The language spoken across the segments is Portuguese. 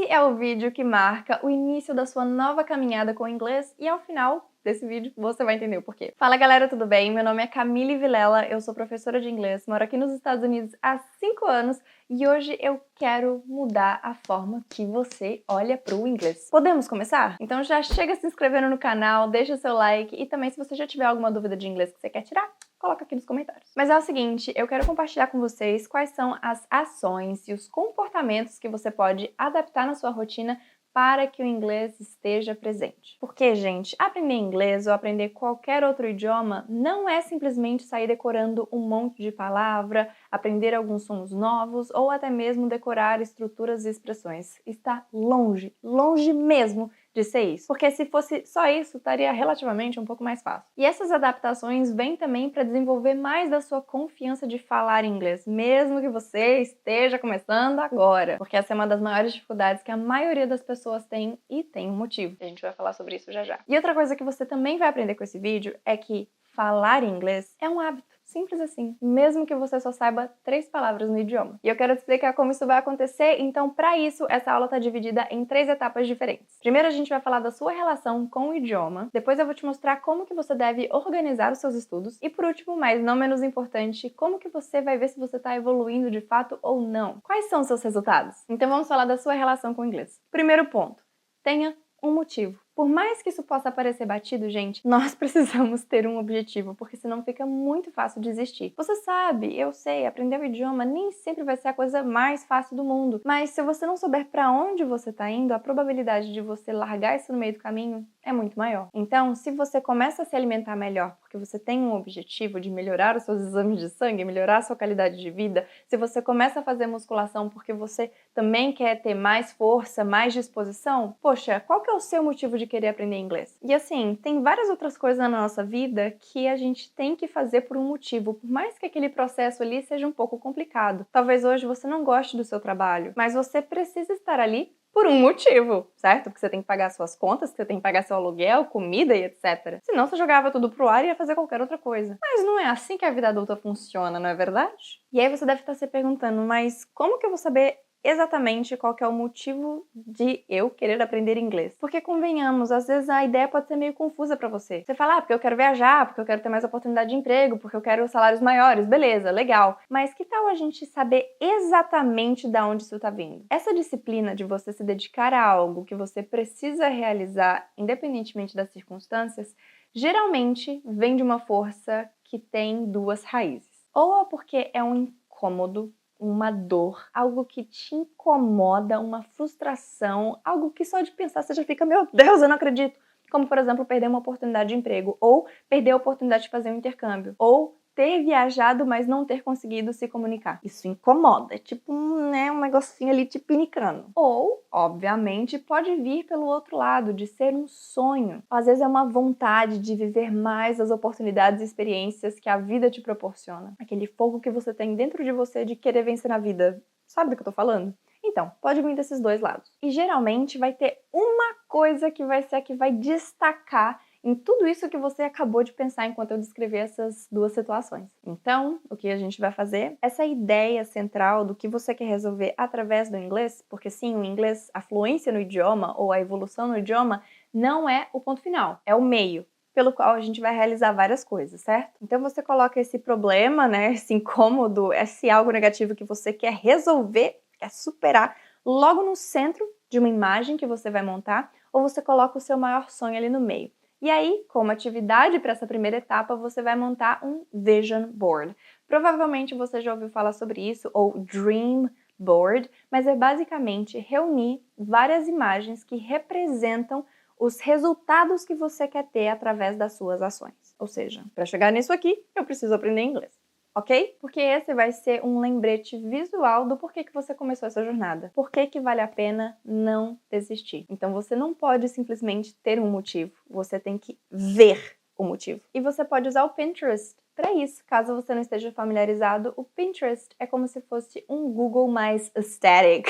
é o vídeo que marca o início da sua nova caminhada com o inglês e ao final desse vídeo você vai entender o porquê. Fala galera, tudo bem? Meu nome é Camille Vilela, eu sou professora de inglês, moro aqui nos Estados Unidos há 5 anos e hoje eu quero mudar a forma que você olha pro inglês. Podemos começar? Então já chega se inscrevendo no canal, deixa seu like e também se você já tiver alguma dúvida de inglês que você quer tirar, coloca aqui nos comentários. Mas é o seguinte, eu quero compartilhar com vocês quais são as ações e os comportamentos que você pode adaptar na sua rotina para que o inglês esteja presente. Porque, gente, aprender inglês ou aprender qualquer outro idioma não é simplesmente sair decorando um monte de palavra, aprender alguns sons novos ou até mesmo decorar estruturas e expressões. Está longe, longe mesmo de ser isso. Porque se fosse só isso, estaria relativamente um pouco mais fácil. E essas adaptações vêm também para desenvolver mais da sua confiança de falar inglês, mesmo que você esteja começando agora. Porque essa é uma das maiores dificuldades que a maioria das pessoas tem e tem um motivo. A gente vai falar sobre isso já já. E outra coisa que você também vai aprender com esse vídeo é que falar inglês é um hábito. Simples assim, mesmo que você só saiba 3 palavras no idioma. E eu quero te explicar como isso vai acontecer, então para isso essa aula está dividida em 3 etapas diferentes. Primeiro a gente vai falar da sua relação com o idioma, depois eu vou te mostrar como que você deve organizar os seus estudos e por último, mas não menos importante, como que você vai ver se você está evoluindo de fato ou não. Quais são os seus resultados? Então vamos falar da sua relação com o inglês. Primeiro ponto, tenha um motivo. Por mais que isso possa parecer batido, gente, nós precisamos ter um objetivo, porque senão fica muito fácil desistir. Você sabe, eu sei, aprender o idioma nem sempre vai ser a coisa mais fácil do mundo, mas se você não souber para onde você está indo, a probabilidade de você largar isso no meio do caminho é muito maior. Então, se você começa a se alimentar melhor, porque você tem um objetivo de melhorar os seus exames de sangue, melhorar a sua qualidade de vida, se você começa a fazer musculação porque você também quer ter mais força, mais disposição, poxa, qual que é o seu motivo de querer aprender inglês? E assim, tem várias outras coisas na nossa vida que a gente tem que fazer por um motivo, por mais que aquele processo ali seja um pouco complicado. Talvez hoje você não goste do seu trabalho, mas você precisa estar ali por um motivo, certo? Porque você tem que pagar suas contas, você tem que pagar seu aluguel, comida e etc. Senão você jogava tudo pro ar e ia fazer qualquer outra coisa. Mas não é assim que a vida adulta funciona, não é verdade? E aí você deve estar se perguntando, mas como que eu vou saber exatamente qual que é o motivo de eu querer aprender inglês? Porque convenhamos, às vezes a ideia pode ser meio confusa pra você. Você fala, porque eu quero viajar, porque eu quero ter mais oportunidade de emprego, porque eu quero salários maiores, beleza, legal. Mas que tal a gente saber exatamente de onde isso tá vindo? Essa disciplina de você se dedicar a algo que você precisa realizar, independentemente das circunstâncias, geralmente vem de uma força que tem 2 raízes. Ou é porque é um incômodo, uma dor, algo que te incomoda, uma frustração, algo que só de pensar você já fica, meu Deus, eu não acredito. Como, por exemplo, perder uma oportunidade de emprego, ou perder a oportunidade de fazer um intercâmbio, ou ter viajado, mas não ter conseguido se comunicar. Isso incomoda, é tipo um negocinho ali te pinicando. Ou, obviamente, pode vir pelo outro lado, de ser um sonho. Às vezes é uma vontade de viver mais as oportunidades e experiências que a vida te proporciona. Aquele fogo que você tem dentro de você de querer vencer na vida. Sabe do que eu tô falando? Então, pode vir desses 2 lados. E geralmente vai ter uma coisa que vai ser a que vai destacar em tudo isso que você acabou de pensar enquanto eu descrevi essas 2 situações. Então, o que a gente vai fazer? Essa ideia central do que você quer resolver através do inglês, porque sim, o inglês, a fluência no idioma ou a evolução no idioma não é o ponto final, é o meio pelo qual a gente vai realizar várias coisas, certo? Então você coloca esse problema, esse incômodo, esse algo negativo que você quer resolver, quer superar, logo no centro de uma imagem que você vai montar, ou você coloca o seu maior sonho ali no meio. E aí, como atividade para essa primeira etapa, você vai montar um vision board. Provavelmente você já ouviu falar sobre isso, ou dream board, mas é basicamente reunir várias imagens que representam os resultados que você quer ter através das suas ações. Ou seja, para chegar nisso aqui, eu preciso aprender inglês. Ok? Porque esse vai ser um lembrete visual do porquê que você começou essa jornada. Por que vale a pena não desistir. Então você não pode simplesmente ter um motivo, você tem que ver o motivo. E você pode usar o Pinterest para isso. Caso você não esteja familiarizado, o Pinterest é como se fosse um Google mais aesthetic,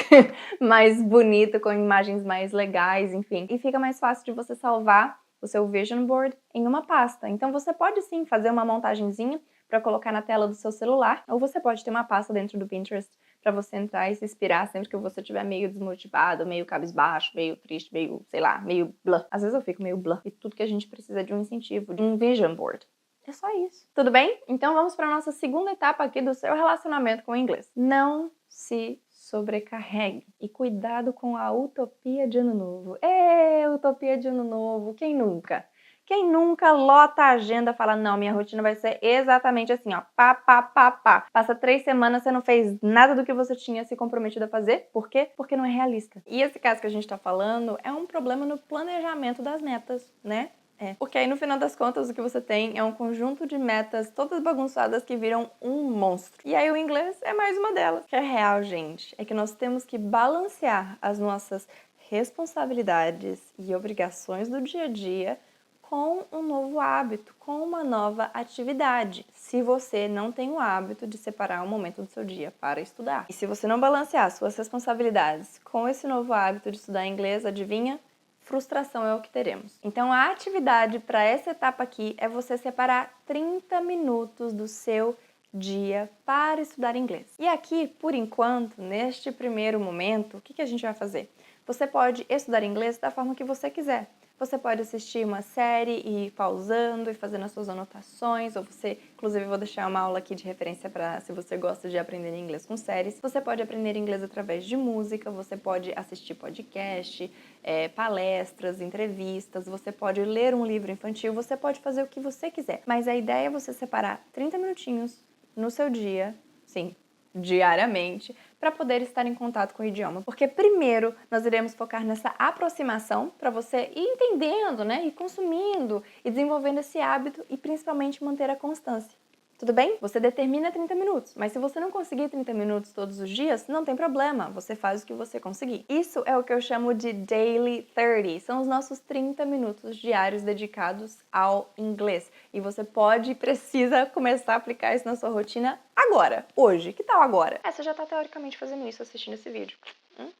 mais bonito, com imagens mais legais, enfim. E fica mais fácil de você salvar o seu vision board em uma pasta. Então você pode sim fazer uma montagenzinha para colocar na tela do seu celular, ou você pode ter uma pasta dentro do Pinterest pra você entrar e se inspirar sempre que você estiver meio desmotivado, meio cabisbaixo, meio triste, meio, sei lá, meio blá. Às vezes eu fico meio blá. E tudo que a gente precisa é de um incentivo, de um vision board. É só isso. Tudo bem? Então vamos para nossa segunda etapa aqui do seu relacionamento com o inglês. Não se sobrecarregue. E cuidado com a utopia de ano novo. Utopia de ano novo. Quem nunca? Quem nunca lota a agenda e fala, não, minha rotina vai ser exatamente assim, ó, pá, pá, pá, pá. Passa 3 semanas, você não fez nada do que você tinha se comprometido a fazer. Por quê? Porque não é realista. E esse caso que a gente tá falando é um problema no planejamento das metas, né? Porque aí no final das contas o que você tem é um conjunto de metas todas bagunçadas que viram um monstro. E aí o inglês é mais uma delas. O que é real, gente, é que nós temos que balancear as nossas responsabilidades e obrigações do dia a dia com um novo hábito, com uma nova atividade, se você não tem o hábito de separar um momento do seu dia para estudar. E se você não balancear suas responsabilidades com esse novo hábito de estudar inglês, adivinha? Frustração é o que teremos. Então a atividade para essa etapa aqui é você separar 30 minutos do seu dia para estudar inglês. E aqui, por enquanto, neste primeiro momento, o que a gente vai fazer? Você pode estudar inglês da forma que você quiser. Você pode assistir uma série e ir pausando e fazendo as suas anotações, ou você, inclusive eu vou deixar uma aula aqui de referência para se você gosta de aprender inglês com séries. Você pode aprender inglês através de música, você pode assistir podcast, palestras, entrevistas, você pode ler um livro infantil, você pode fazer o que você quiser. Mas a ideia é você separar 30 minutinhos no seu dia, sim, diariamente, para poder estar em contato com o idioma. Porque primeiro nós iremos focar nessa aproximação para você ir entendendo, né, e consumindo e desenvolvendo esse hábito e principalmente manter a constância. Tudo bem? Você determina 30 minutos, mas se você não conseguir 30 minutos todos os dias, não tem problema, você faz o que você conseguir. Isso é o que eu chamo de Daily 30, são os nossos 30 minutos diários dedicados ao inglês. E você pode e precisa começar a aplicar isso na sua rotina agora, hoje. Que tal agora? Você já está teoricamente fazendo isso assistindo esse vídeo.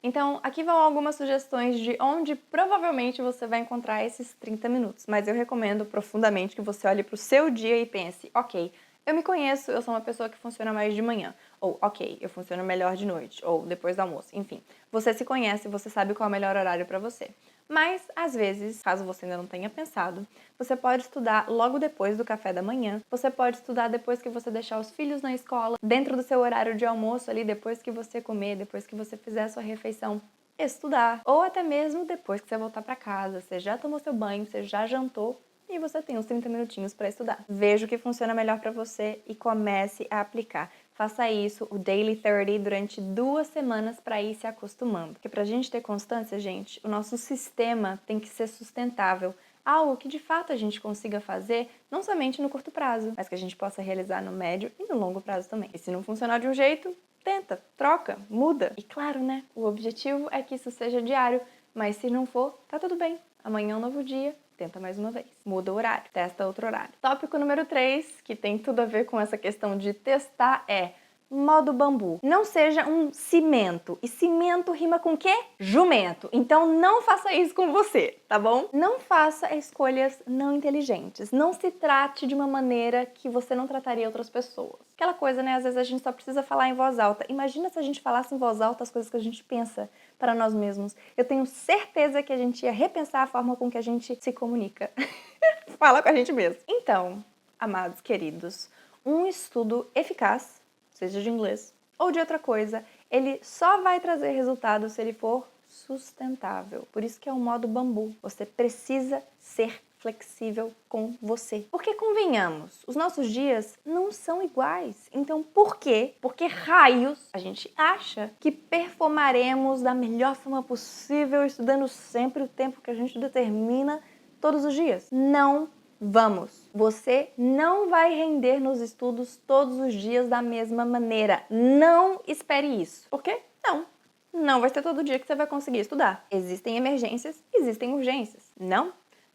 Então, aqui vão algumas sugestões de onde provavelmente você vai encontrar esses 30 minutos, mas eu recomendo profundamente que você olhe para o seu dia e pense, ok, eu me conheço, eu sou uma pessoa que funciona mais de manhã. Ou, ok, eu funciono melhor de noite. Ou depois do almoço. Enfim, você se conhece, você sabe qual é o melhor horário para você. Mas, às vezes, caso você ainda não tenha pensado, você pode estudar logo depois do café da manhã. Você pode estudar depois que você deixar os filhos na escola, dentro do seu horário de almoço ali, depois que você comer, depois que você fizer a sua refeição. Estudar. Ou até mesmo depois que você voltar para casa, você já tomou seu banho, você já jantou, e você tem uns 30 minutinhos para estudar. Veja o que funciona melhor para você e comece a aplicar. Faça isso, o Daily 30, durante 2 semanas para ir se acostumando. Porque pra gente ter constância, gente, o nosso sistema tem que ser sustentável. Algo que de fato a gente consiga fazer, não somente no curto prazo, mas que a gente possa realizar no médio e no longo prazo também. E se não funcionar de um jeito, tenta, troca, muda. E claro, né, o objetivo é que isso seja diário, mas se não for, tá tudo bem. Amanhã é um novo dia. Tenta mais uma vez. Muda o horário. Testa outro horário. Tópico número 3, que tem tudo a ver com essa questão de testar, é modo bambu. Não seja um cimento. E cimento rima com o quê? Jumento. Então não faça isso com você, tá bom? Não faça escolhas não inteligentes. Não se trate de uma maneira que você não trataria outras pessoas. Aquela coisa, né? Às vezes a gente só precisa falar em voz alta. Imagina se a gente falasse em voz alta as coisas que a gente pensa para nós mesmos. Eu tenho certeza que a gente ia repensar a forma com que a gente se comunica. Fala com a gente mesmo. Então, amados queridos, um estudo eficaz, seja de inglês ou de outra coisa, ele só vai trazer resultado se ele for sustentável. Por isso que é o modo bambu. Você precisa ser flexível com você. Porque convenhamos, os nossos dias não são iguais. Então por quê? Porque raios a gente acha que performaremos da melhor forma possível, estudando sempre o tempo que a gente determina todos os dias. Não vamos. Você não vai render nos estudos todos os dias da mesma maneira. Não espere isso. Por quê? Não vai ser todo dia que você vai conseguir estudar. Existem emergências, existem urgências.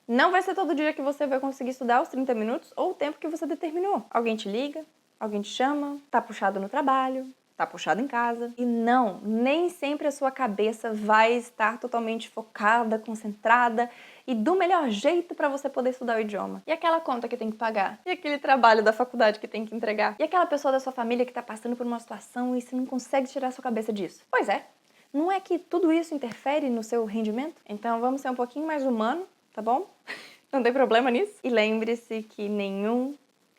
Não vai ser todo dia que você vai conseguir estudar os 30 minutos ou o tempo que você determinou. Alguém te liga, alguém te chama, tá puxado no trabalho, tá puxado em casa. E não, nem sempre a sua cabeça vai estar totalmente focada, concentrada e do melhor jeito para você poder estudar o idioma. E aquela conta que tem que pagar? E aquele trabalho da faculdade que tem que entregar? E aquela pessoa da sua família que tá passando por uma situação e você não consegue tirar a sua cabeça disso? Pois é, não é que tudo isso interfere no seu rendimento? Então vamos ser um pouquinho mais humano, tá bom? Não tem problema nisso? E lembre-se que nenhum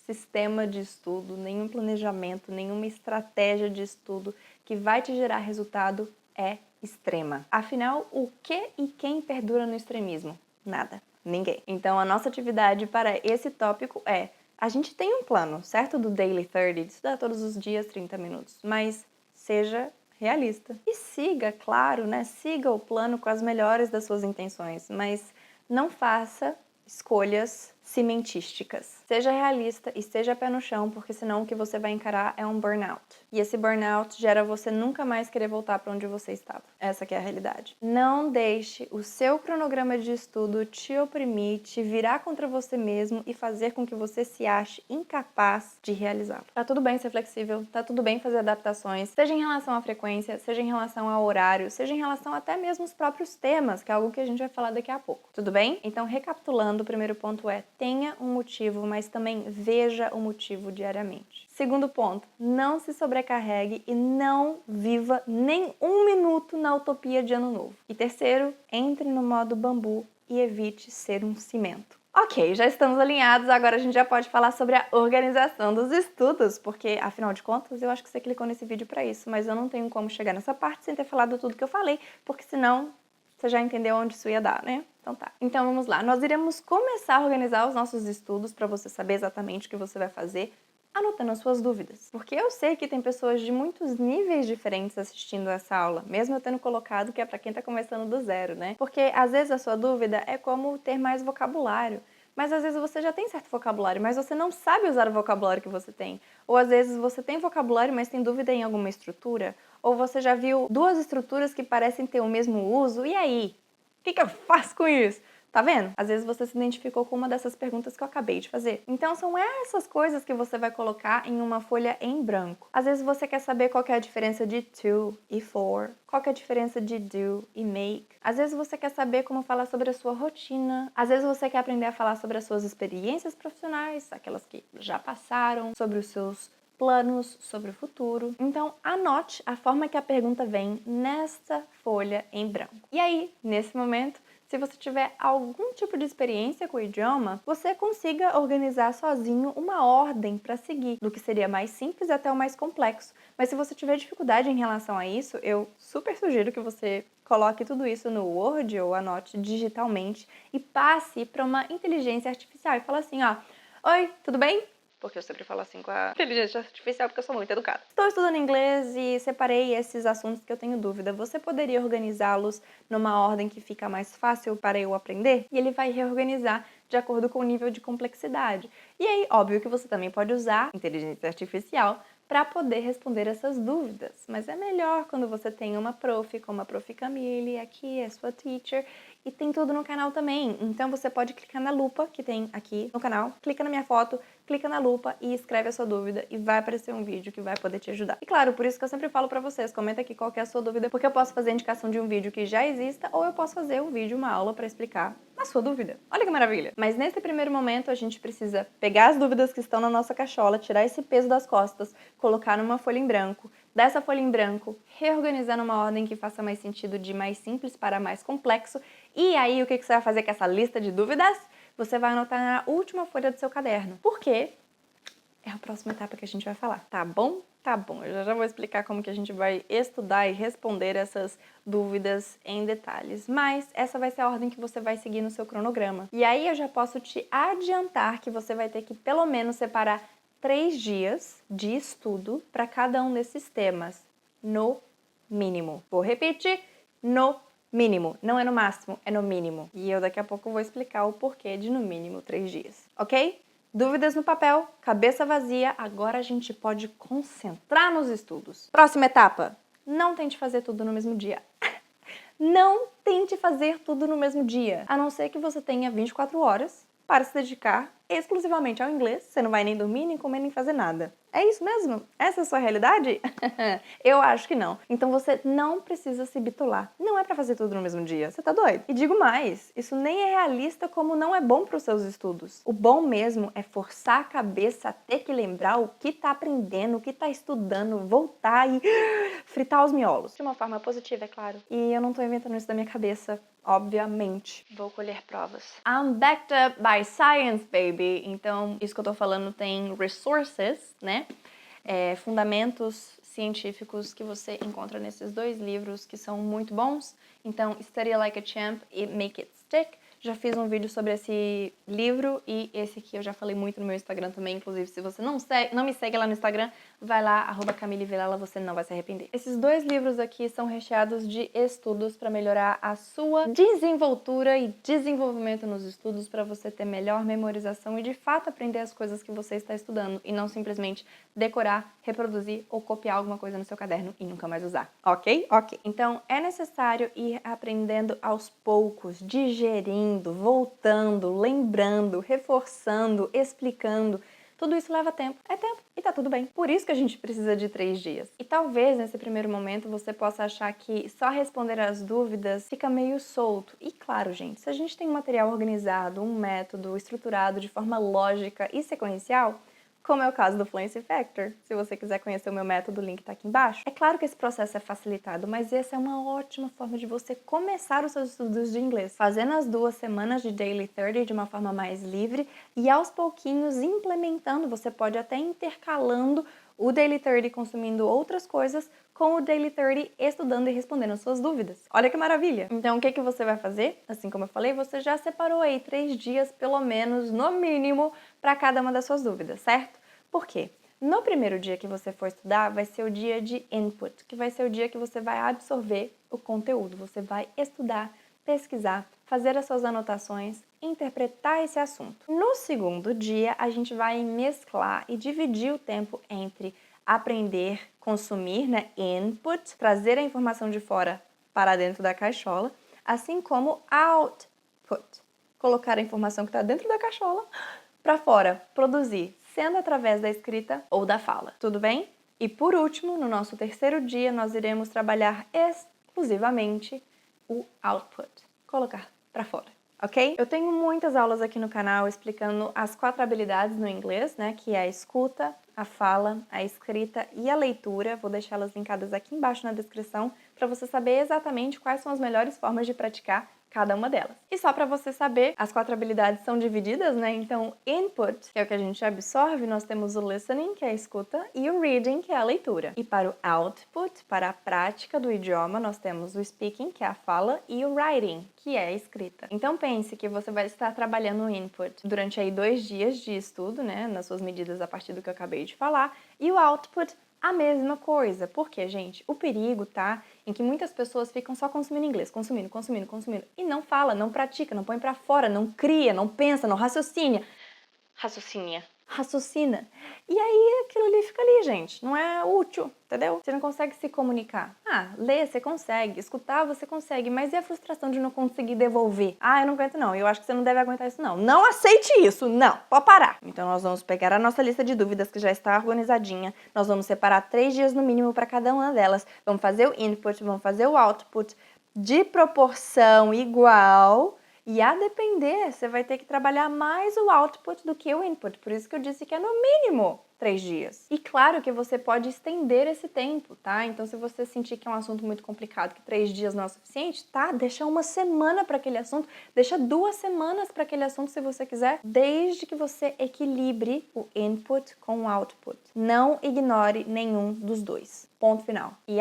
sistema de estudo, nenhum planejamento, nenhuma estratégia de estudo que vai te gerar resultado é extrema. Afinal, o que e quem perdura no extremismo? Nada. Ninguém. Então, a nossa atividade para esse tópico é: a gente tem um plano, certo? Do Daily 30, de estudar todos os dias 30 minutos, mas seja realista. E siga, claro, né? Siga o plano com as melhores das suas intenções, mas não faça escolhas cimentísticas. Seja realista e seja pé no chão, porque senão o que você vai encarar é um burnout. E esse burnout gera você nunca mais querer voltar para onde você estava. Essa que é a realidade. Não deixe o seu cronograma de estudo te oprimir, te virar contra você mesmo e fazer com que você se ache incapaz de realizá-lo. Tá tudo bem ser flexível, tá tudo bem fazer adaptações, seja em relação à frequência, seja em relação ao horário, seja em relação até mesmo aos próprios temas, que é algo que a gente vai falar daqui a pouco. Tudo bem? Então, recapitulando, o primeiro ponto é: tenha um motivo, mas também veja o motivo diariamente. Segundo ponto, não se sobrecarregue e não viva nem um minuto na utopia de ano novo. E terceiro, entre no modo bambu e evite ser um cimento. Ok, já estamos alinhados, agora a gente já pode falar sobre a organização dos estudos, porque, afinal de contas, eu acho que você clicou nesse vídeo para isso, mas eu não tenho como chegar nessa parte sem ter falado tudo que eu falei, porque senão você já entendeu onde isso ia dar, né? Então tá. Então vamos lá. Nós iremos começar a organizar os nossos estudos para você saber exatamente o que você vai fazer, anotando as suas dúvidas. Porque eu sei que tem pessoas de muitos níveis diferentes assistindo essa aula, mesmo eu tendo colocado que é para quem tá começando do zero, né? Porque às vezes a sua dúvida é como ter mais vocabulário. Mas às vezes você já tem certo vocabulário, mas você não sabe usar o vocabulário que você tem. Ou às vezes você tem vocabulário, mas tem dúvida em alguma estrutura. Ou você já viu duas estruturas que parecem ter o mesmo uso, e aí? O que eu faço com isso? Tá vendo? Às vezes você se identificou com uma dessas perguntas que eu acabei de fazer. Então são essas coisas que você vai colocar em uma folha em branco. Às vezes você quer saber qual que é a diferença de to e for, qual que é a diferença de do e make. Às vezes você quer saber como falar sobre a sua rotina. Às vezes você quer aprender a falar sobre as suas experiências profissionais, aquelas que já passaram, sobre os seus planos, sobre o futuro. Então, anote a forma que a pergunta vem nesta folha em branco. E aí, nesse momento, se você tiver algum tipo de experiência com o idioma, você consiga organizar sozinho uma ordem para seguir, do que seria mais simples até o mais complexo. Mas se você tiver dificuldade em relação a isso, eu super sugiro que você coloque tudo isso no Word ou anote digitalmente e passe para uma inteligência artificial e fala assim, ó: oi, tudo bem? Porque eu sempre falo assim com a inteligência artificial, porque eu sou muito educada. Estou estudando inglês e separei esses assuntos que eu tenho dúvida. Você poderia organizá-los numa ordem que fica mais fácil para eu aprender? E ele vai reorganizar de acordo com o nível de complexidade. E aí, óbvio que você também pode usar inteligência artificial para poder responder essas dúvidas. Mas é melhor quando você tem uma prof, como a Prof. Camille, aqui é sua teacher, e tem tudo no canal também. Então você pode clicar na lupa que tem aqui no canal, clica na minha foto, clica na lupa e escreve a sua dúvida e vai aparecer um vídeo que vai poder te ajudar. E claro, por isso que eu sempre falo pra vocês, comenta aqui qual que é a sua dúvida, porque eu posso fazer a indicação de um vídeo que já exista ou eu posso fazer um vídeo, uma aula pra explicar a sua dúvida. Olha que maravilha! Mas nesse primeiro momento a gente precisa pegar as dúvidas que estão na nossa cachola, tirar esse peso das costas, colocar numa folha em branco, dessa folha em branco, reorganizar numa ordem que faça mais sentido de mais simples para mais complexo. E aí, o que você vai fazer com essa lista de dúvidas? Você vai anotar na última folha do seu caderno. Por quê? É a próxima etapa que a gente vai falar, tá bom? Tá bom, eu já vou explicar como que a gente vai estudar e responder essas dúvidas em detalhes. Mas essa vai ser a ordem que você vai seguir no seu cronograma. E aí eu já posso te adiantar que você vai ter que pelo menos separar 3 dias de estudo para cada um desses temas, no mínimo. Vou repetir, no mínimo. Não é no máximo, é no mínimo. E eu daqui a pouco vou explicar o porquê de no mínimo 3 dias, ok? Dúvidas no papel, cabeça vazia, agora a gente pode concentrar nos estudos. Próxima etapa, não tente fazer tudo no mesmo dia. Não tente fazer tudo no mesmo dia, a não ser que você tenha 24 horas para se dedicar exclusivamente ao inglês, você não vai nem dormir, nem comer, nem fazer nada. É isso mesmo? Essa é a sua realidade? Eu acho que não. Então você não precisa se bitolar. Não é pra fazer tudo no mesmo dia. Você tá doido? E digo mais, isso nem é realista como não é bom pros seus estudos. O bom mesmo é forçar a cabeça a ter que lembrar o que tá aprendendo, o que tá estudando, voltar e fritar os miolos. De uma forma positiva, é claro. E eu não tô inventando isso da minha cabeça. Obviamente. Vou colher provas. I'm backed up by science, baby. Então, isso que eu tô falando tem resources, né? Fundamentos científicos que você encontra nesses dois livros que são muito bons. Então, Study Like a Champ e Make It Stick. Já fiz um vídeo sobre esse livro e esse aqui eu já falei muito no meu Instagram também. Inclusive, se você não me segue lá no Instagram, vai lá, @CamileVilela, você não vai se arrepender. Esses dois livros aqui são recheados de estudos para melhorar a sua desenvoltura e desenvolvimento nos estudos, para você ter melhor memorização e de fato aprender as coisas que você está estudando e não simplesmente decorar, reproduzir ou copiar alguma coisa no seu caderno e nunca mais usar. Ok? Ok. Então, é necessário ir aprendendo aos poucos, digerindo, voltando, lembrando, reforçando, explicando. Tudo isso leva tempo. É tempo. E tá tudo bem. Por isso que a gente precisa de 3 dias. E talvez nesse primeiro momento você possa achar que só responder as dúvidas fica meio solto. E claro, gente, se a gente tem um material organizado, um método estruturado de forma lógica e sequencial, como é o caso do Fluency Factor. Se você quiser conhecer o meu método, o link tá aqui embaixo. É claro que esse processo é facilitado, mas essa é uma ótima forma de você começar os seus estudos de inglês, fazendo as 2 semanas de Daily 30 de uma forma mais livre e aos pouquinhos implementando. Você pode até intercalando o Daily 30 consumindo outras coisas com o Daily 30 estudando e respondendo as suas dúvidas. Olha que maravilha! Então, o que você vai fazer? Assim como eu falei, você já separou aí 3 dias, pelo menos, no mínimo, para cada uma das suas dúvidas, certo? Por quê? No primeiro dia que você for estudar, vai ser o dia de input, que vai ser o dia que você vai absorver o conteúdo. Você vai estudar, pesquisar, fazer as suas anotações, interpretar esse assunto. No segundo dia, a gente vai mesclar e dividir o tempo entre aprender, consumir, né, input, trazer a informação de fora para dentro da caixola, assim como output, colocar a informação que está dentro da caixola para fora, produzir, sendo através da escrita ou da fala. Tudo bem? E por último, no nosso terceiro dia, nós iremos trabalhar exclusivamente o output, colocar para fora. Ok? Eu tenho muitas aulas aqui no canal explicando as 4 habilidades no inglês, né? Que é a escuta, a fala, a escrita e a leitura. Vou deixar elas linkadas aqui embaixo na descrição para você saber exatamente quais são as melhores formas de praticar cada uma delas. E só para você saber, as 4 habilidades são divididas, né? Então, input, que é o que a gente absorve, nós temos o listening, que é a escuta, e o reading, que é a leitura. E para o output, para a prática do idioma, nós temos o speaking, que é a fala, e o writing, que é a escrita. Então, pense que você vai estar trabalhando o input durante aí 2 dias de estudo, né? Nas suas medidas a partir do que eu acabei de falar, e o output a mesma coisa. Porque, gente, o perigo tá em que muitas pessoas ficam só consumindo inglês, consumindo, e não fala, não pratica, não põe pra fora, não cria, não pensa, não raciocina. Raciocina. E aí aquilo ali fica ali, gente. Não é útil, entendeu? Você não consegue se comunicar. Ler você consegue, escutar você consegue, mas e a frustração de não conseguir devolver? Eu não aguento não, eu acho que você não deve aguentar isso não. Não aceite isso, não, pode parar. Então nós vamos pegar a nossa lista de dúvidas que já está organizadinha, nós vamos separar 3 dias no mínimo para cada uma delas, vamos fazer o input, vamos fazer o output de proporção igual. E a depender, você vai ter que trabalhar mais o output do que o input. Por isso que eu disse que é no mínimo 3 dias. E claro que você pode estender esse tempo, tá? Então, se você sentir que é um assunto muito complicado, que 3 dias não é o suficiente, tá? Deixa 1 semana para aquele assunto, deixa 2 semanas para aquele assunto se você quiser, desde que você equilibre o input com o output. Não ignore nenhum dos dois. Ponto final. E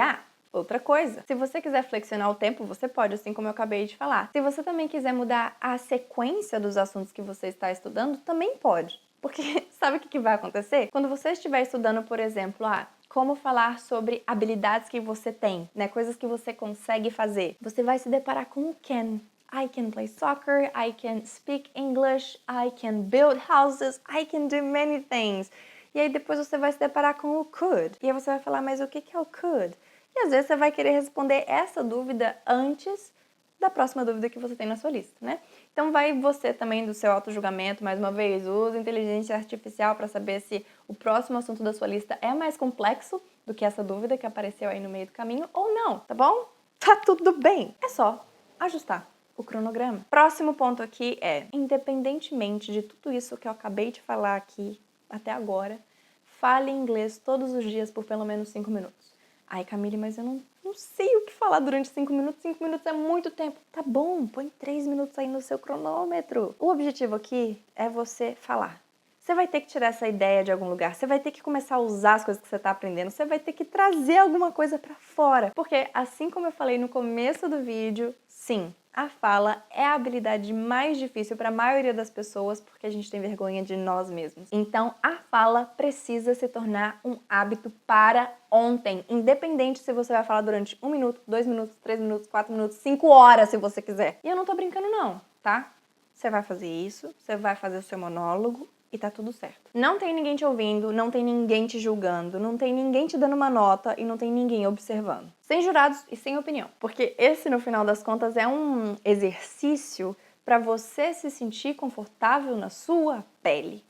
outra coisa, se você quiser flexionar o tempo, você pode, assim como eu acabei de falar. Se você também quiser mudar a sequência dos assuntos que você está estudando, também pode. Porque sabe o que vai acontecer? Quando você estiver estudando, por exemplo, como falar sobre habilidades que você tem, né? Coisas que você consegue fazer. Você vai se deparar com o can. I can play soccer, I can speak English, I can build houses, I can do many things. E aí depois você vai se deparar com o could. E aí você vai falar, mas o que é o could? E às vezes você vai querer responder essa dúvida antes da próxima dúvida que você tem na sua lista, né? Então vai você também do seu auto-julgamento, mais uma vez, usa inteligência artificial para saber se o próximo assunto da sua lista é mais complexo do que essa dúvida que apareceu aí no meio do caminho ou não, tá bom? Tá tudo bem, é só ajustar o cronograma. Próximo ponto aqui é, independentemente de tudo isso que eu acabei de falar aqui até agora, fale inglês todos os dias por pelo menos 5 minutos. Ai, Camille, mas eu não sei o que falar durante 5 minutos. 5 minutos é muito tempo. Tá bom, põe 3 minutos aí no seu cronômetro. O objetivo aqui é você falar. Você vai ter que tirar essa ideia de algum lugar, você vai ter que começar a usar as coisas que você está aprendendo, você vai ter que trazer alguma coisa para fora. Porque, assim como eu falei no começo do vídeo, sim, a fala é a habilidade mais difícil para a maioria das pessoas porque a gente tem vergonha de nós mesmos. Então, a fala precisa se tornar um hábito para ontem, independente se você vai falar durante 1 minuto, 2 minutos, 3 minutos, 4 minutos, 5 horas, se você quiser. E eu não tô brincando não, tá? Você vai fazer isso, você vai fazer o seu monólogo, e tá tudo certo. Não tem ninguém te ouvindo, não tem ninguém te julgando, não tem ninguém te dando uma nota e não tem ninguém observando. Sem jurados e sem opinião. Porque esse, no final das contas, é um exercício para você se sentir confortável na sua pele.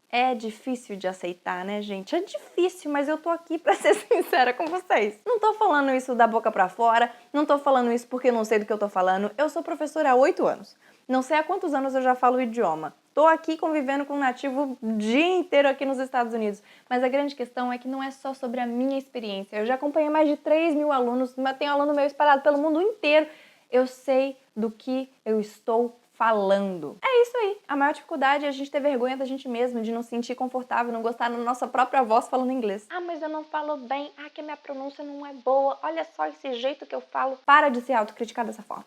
É difícil de aceitar, né, gente? É difícil, mas eu tô aqui pra ser sincera com vocês. Não tô falando isso da boca pra fora, não tô falando isso porque eu não sei do que eu tô falando. Eu sou professora há 8 anos. Não sei há quantos anos eu já falo o idioma. Tô aqui convivendo com um nativo o dia inteiro aqui nos Estados Unidos. Mas a grande questão é que não é só sobre a minha experiência. Eu já acompanhei mais de 3 mil alunos, mas tem aluno meu espalhado pelo mundo inteiro. Eu sei do que eu estou falando. É isso aí. A maior dificuldade é a gente ter vergonha da gente mesmo, de não se sentir confortável, não gostar da nossa própria voz falando inglês. Ah, mas eu não falo bem. Ah, que a minha pronúncia não é boa. Olha só esse jeito que eu falo. Para de se autocriticar dessa forma.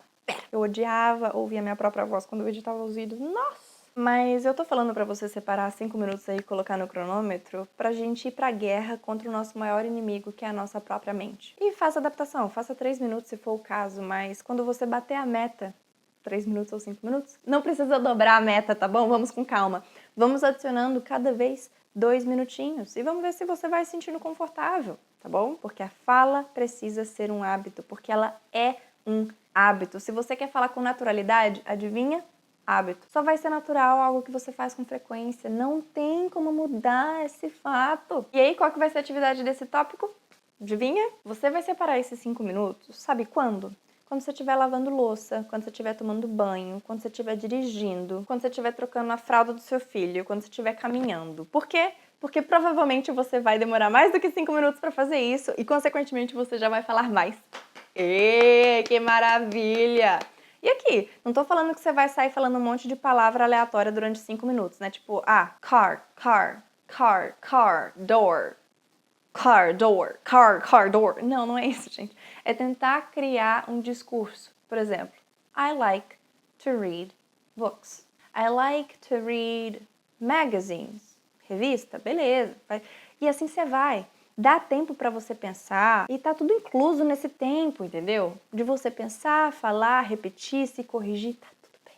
Eu odiava ouvir a minha própria voz quando eu editava os vídeos. Nossa! Mas eu tô falando pra você separar 5 minutos aí e colocar no cronômetro pra gente ir pra guerra contra o nosso maior inimigo, que é a nossa própria mente. E faça adaptação, faça 3 minutos se for o caso, mas quando você bater a meta, 3 minutos ou 5 minutos, não precisa dobrar a meta, tá bom? Vamos com calma. Vamos adicionando cada vez 2 minutinhos e vamos ver se você vai se sentindo confortável, tá bom? Porque a fala precisa ser um hábito, porque ela é um hábito. Se você quer falar com naturalidade, adivinha? Hábito. Só vai ser natural, algo que você faz com frequência. Não tem como mudar esse fato. E aí, qual que vai ser a atividade desse tópico? Adivinha? Você vai separar esses 5 minutos, sabe quando? Quando você estiver lavando louça, quando você estiver tomando banho, quando você estiver dirigindo, quando você estiver trocando a fralda do seu filho, quando você estiver caminhando. Por quê? Porque provavelmente você vai demorar mais do que 5 minutos para fazer isso e, consequentemente, você já vai falar mais. Ê, que maravilha! E aqui, não tô falando que você vai sair falando um monte de palavra aleatória durante 5 minutos, né? Tipo, car, door. Não, não é isso, gente. É tentar criar um discurso. Por exemplo, I like to read books. I like to read magazines. Revista? Beleza. E assim você vai. Dá tempo para você pensar e tá tudo incluso nesse tempo, entendeu? De você pensar, falar, repetir, se corrigir, tá tudo bem.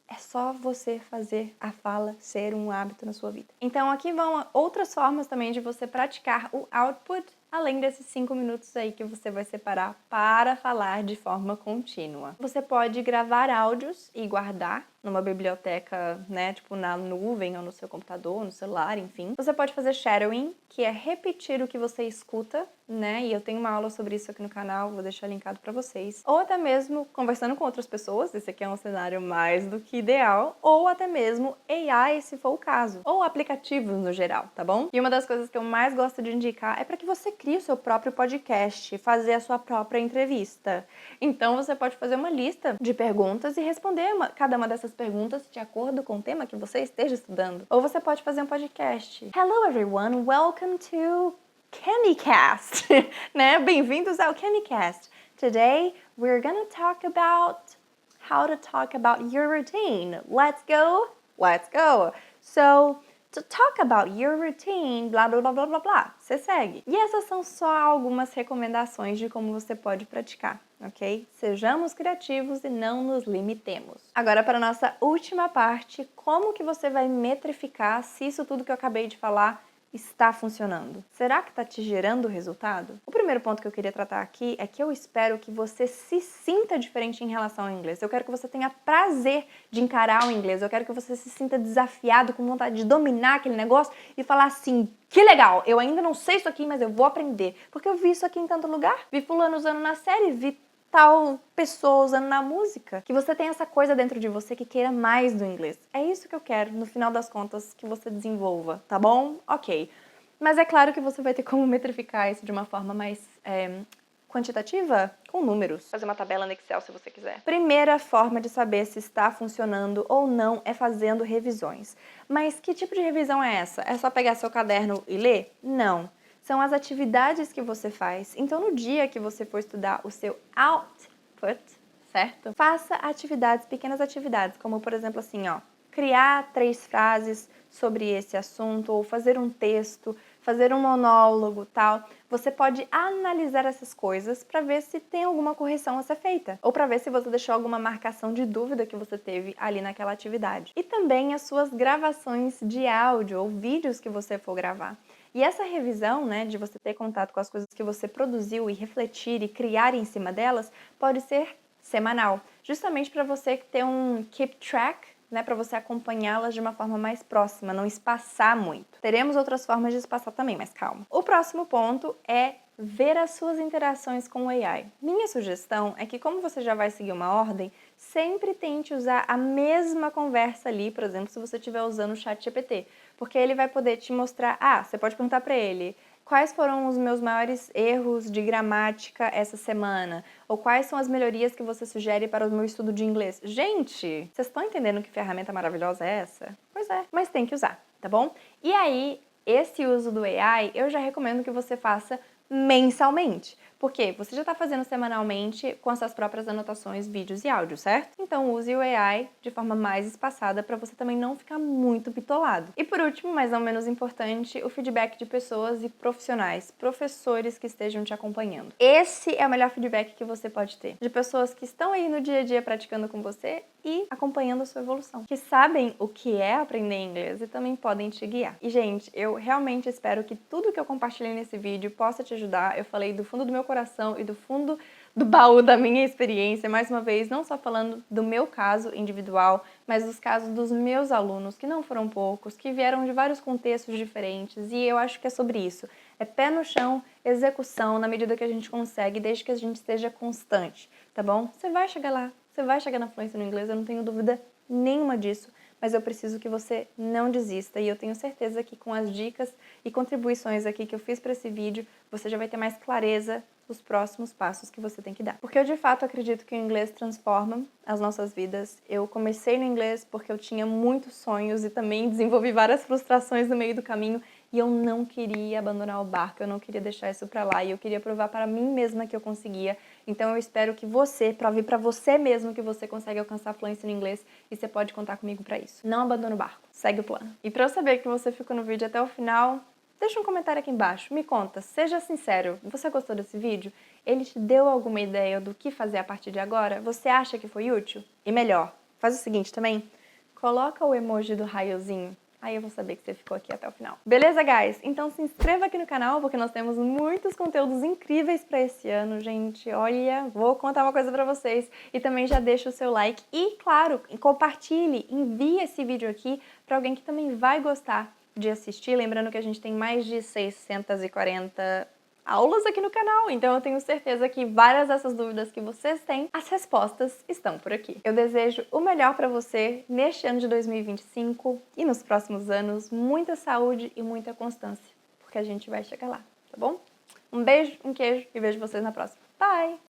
É só você fazer a fala ser um hábito na sua vida. Então aqui vão outras formas também de você praticar o output, além desses 5 minutos aí que você vai separar para falar de forma contínua. Você pode gravar áudios e guardar numa biblioteca, né, tipo na nuvem ou no seu computador, no celular, enfim. Você pode fazer shadowing, que é repetir o que você escuta, né, e eu tenho uma aula sobre isso aqui no canal, vou deixar linkado pra vocês. Ou até mesmo conversando com outras pessoas, esse aqui é um cenário mais do que ideal, ou até mesmo AI, se for o caso, ou aplicativos no geral, tá bom? E uma das coisas que eu mais gosto de indicar é para que você crie o seu próprio podcast, fazer a sua própria entrevista. Então você pode fazer uma lista de perguntas e responder cada uma dessas perguntas de acordo com o tema que você esteja estudando. Ou você pode fazer um podcast. Hello everyone, welcome to ChemiCast, né? Bem-vindos ao ChemiCast. Today we're gonna talk about how to talk about your routine. Let's go? Let's go. So, to talk about your routine, blá blá blá blá blá blá. Você segue. E essas são só algumas recomendações de como você pode praticar, ok? Sejamos criativos e não nos limitemos. Agora para a nossa última parte, como que você vai metrificar se isso tudo que eu acabei de falar está funcionando? Será que está te gerando resultado? O primeiro ponto que eu queria tratar aqui é que eu espero que você se sinta diferente em relação ao inglês. Eu quero que você tenha prazer de encarar o inglês. Eu quero que você se sinta desafiado, com vontade de dominar aquele negócio e falar assim, que legal, eu ainda não sei isso aqui, mas eu vou aprender. Porque eu vi isso aqui em tanto lugar. Vi fulano usando na série, vi tal pessoa usando na música, que você tem essa coisa dentro de você que queira mais do inglês. É isso que eu quero, no final das contas, que você desenvolva, tá bom? Ok. Mas é claro que você vai ter como metrificar isso de uma forma mais quantitativa, com números. Fazer uma tabela no Excel se você quiser. Primeira forma de saber se está funcionando ou não é fazendo revisões. Mas que tipo de revisão é essa? É só pegar seu caderno e ler? Não. São as atividades que você faz. Então, no dia que você for estudar o seu output, certo? Faça atividades, pequenas atividades, como por exemplo assim, ó, criar 3 frases sobre esse assunto, ou fazer um texto, fazer um monólogo, tal. Você pode analisar essas coisas para ver se tem alguma correção a ser feita, ou para ver se você deixou alguma marcação de dúvida que você teve ali naquela atividade. E também as suas gravações de áudio ou vídeos que você for gravar. E essa revisão, né, de você ter contato com as coisas que você produziu e refletir e criar em cima delas, pode ser semanal, justamente para você ter um keep track, né, para você acompanhá-las de uma forma mais próxima, não espaçar muito. Teremos outras formas de espaçar também, mas calma. O próximo ponto é ver as suas interações com o AI. Minha sugestão é que, como você já vai seguir uma ordem, sempre tente usar a mesma conversa ali, por exemplo, se você estiver usando o ChatGPT, porque ele vai poder te mostrar, você pode perguntar para ele, quais foram os meus maiores erros de gramática essa semana? Ou quais são as melhorias que você sugere para o meu estudo de inglês? Gente, vocês estão entendendo que ferramenta maravilhosa é essa? Pois é, mas tem que usar, tá bom? E aí, esse uso do AI, eu já recomendo que você faça mensalmente. Porque você já está fazendo semanalmente com as suas próprias anotações, vídeos e áudios, certo? Então use o AI de forma mais espaçada para você também não ficar muito bitolado. E por último, mas não menos importante, o feedback de pessoas e profissionais, professores que estejam te acompanhando. Esse é o melhor feedback que você pode ter, de pessoas que estão aí no dia a dia praticando com você e acompanhando a sua evolução, que sabem o que é aprender inglês e também podem te guiar. E gente, eu realmente espero que tudo que eu compartilhei nesse vídeo possa te ajudar. Eu falei do fundo do meu coração e do fundo do baú da minha experiência, mais uma vez, não só falando do meu caso individual, mas dos casos dos meus alunos, que não foram poucos, que vieram de vários contextos diferentes, e eu acho que é sobre isso. É pé no chão, execução, na medida que a gente consegue, desde que a gente esteja constante, tá bom? Você vai chegar lá, você vai chegar na fluência no inglês, eu não tenho dúvida nenhuma disso, mas eu preciso que você não desista, e eu tenho certeza que com as dicas e contribuições aqui que eu fiz para esse vídeo, você já vai ter mais clareza dos próximos passos que você tem que dar. Porque eu de fato acredito que o inglês transforma as nossas vidas. Eu comecei no inglês porque eu tinha muitos sonhos e também desenvolvi várias frustrações no meio do caminho e eu não queria abandonar o barco, eu não queria deixar isso pra lá e eu queria provar para mim mesma que eu conseguia. Então eu espero que você prove para você mesmo que você consegue alcançar a fluência no inglês e você pode contar comigo para isso. Não abandone o barco, segue o plano. E para eu saber que você ficou no vídeo até o final, deixa um comentário aqui embaixo, me conta, seja sincero, você gostou desse vídeo? Ele te deu alguma ideia do que fazer a partir de agora? Você acha que foi útil? E melhor, faz o seguinte também, coloca o emoji do raiozinho, aí eu vou saber que você ficou aqui até o final. Beleza, guys? Então se inscreva aqui no canal, porque nós temos muitos conteúdos incríveis pra esse ano, gente. Olha, vou contar uma coisa pra vocês. E também já deixa o seu like e, claro, compartilhe, envie esse vídeo aqui pra alguém que também vai gostar de assistir. Lembrando que a gente tem mais de 640 aulas aqui no canal, então eu tenho certeza que várias dessas dúvidas que vocês têm, as respostas estão por aqui. Eu desejo o melhor para você neste ano de 2025 e nos próximos anos, muita saúde e muita constância, porque a gente vai chegar lá, tá bom? Um beijo, um queijo e vejo vocês na próxima. Bye!